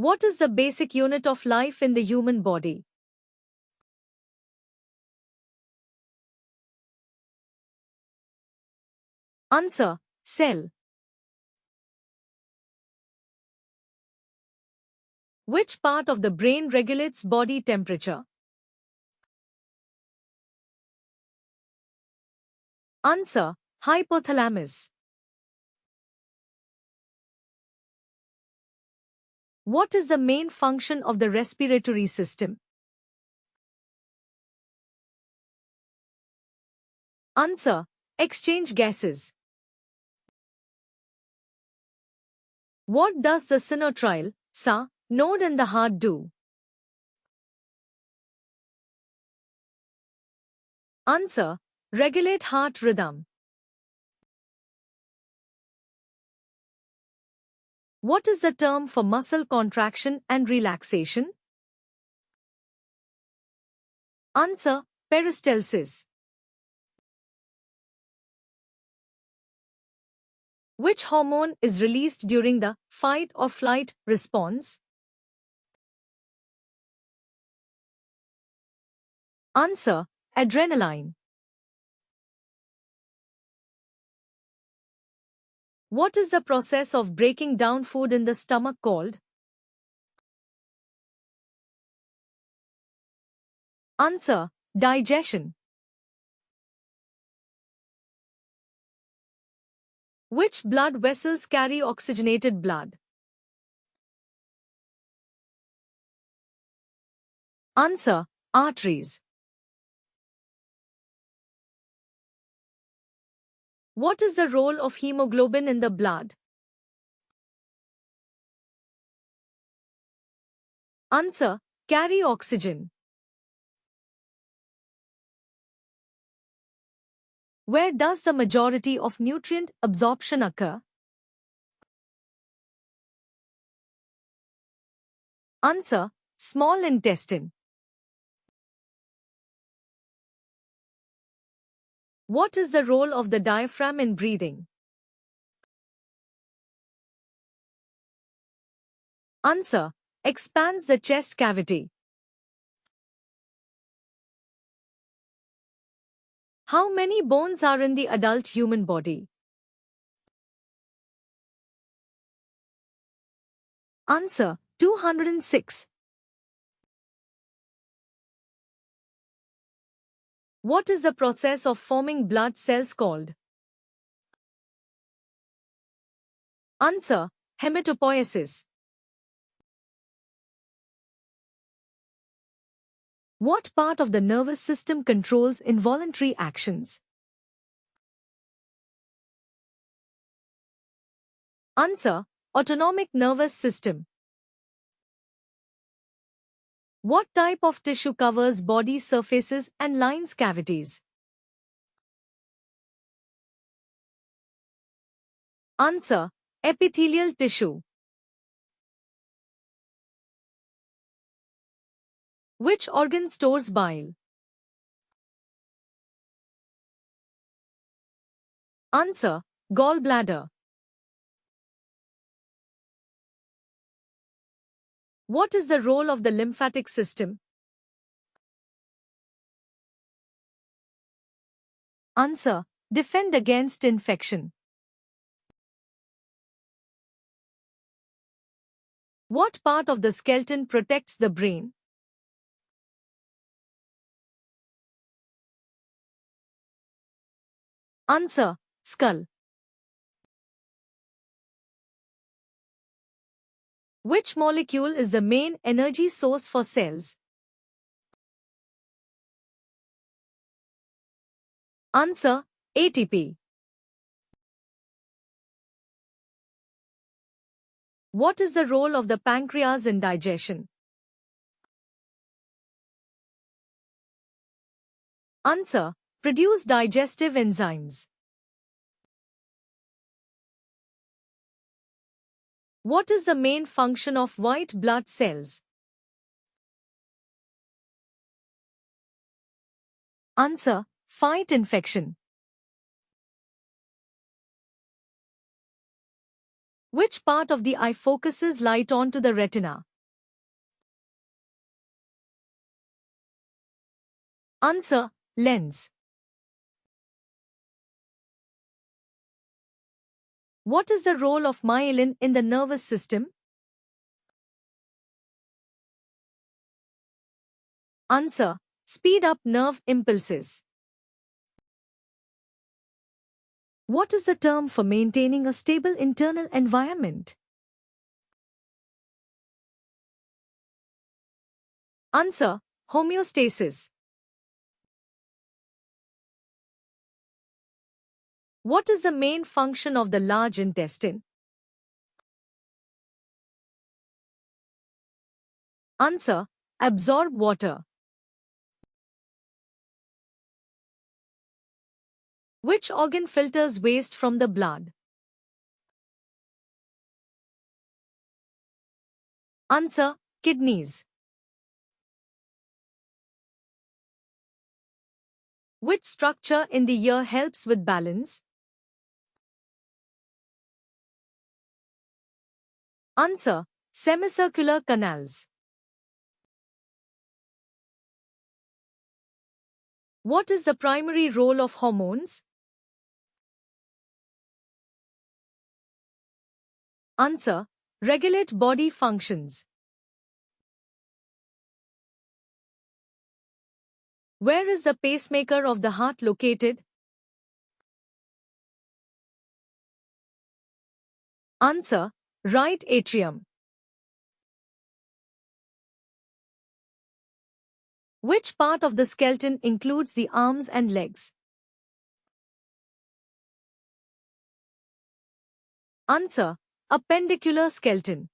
What is the basic unit of life in the human body? Answer: cell. Which part of the brain regulates body temperature? Answer: hypothalamus. What is the main function of the respiratory system? Answer: exchange gases. What does the sinoatrial SA node in the heart do? Answer: regulate heart rhythm. What is the term for muscle contraction and relaxation? Answer: peristalsis. Which hormone is released during the fight or flight response? Answer: adrenaline. What is the process of breaking down food in the stomach called? Answer: digestion. Which blood vessels carry oxygenated blood? Answer: arteries. What is the role of hemoglobin in the blood? Answer: carry oxygen. Where does the majority of nutrient absorption occur? Answer: small intestine. What is the role of the diaphragm in breathing? Answer: expands the chest cavity. How many bones are in the adult human body? Answer: 206. What is the process of forming blood cells called? Answer: hematopoiesis. What part of the nervous system controls involuntary actions? Answer: autonomic nervous system. What type of tissue covers body surfaces and lines cavities? Answer: epithelial tissue. Which organ stores bile? Answer: gallbladder. What is the role of the lymphatic system? Answer: defend against infection. What part of the skeleton protects the brain? Answer: skull. Which molecule is the main energy source for cells? Answer: ATP. What is the role of the pancreas in digestion? Answer: produce digestive enzymes. What is the main function of white blood cells? Answer: fight infection. Which part of the eye focuses light onto the retina? Answer: lens. What is the role of myelin in the nervous system? Answer: speed up nerve impulses. What is the term for maintaining a stable internal environment? Answer: homeostasis. What is the main function of the large intestine? Answer: absorb water. Which organ filters waste from the blood? Answer: kidneys. Which structure in the ear helps with balance? Answer: semicircular canals. What is the primary role of hormones? Answer: regulate body functions. Where is the pacemaker of the heart located? Answer: right atrium. Which part of the skeleton includes the arms and legs? Answer: appendicular skeleton.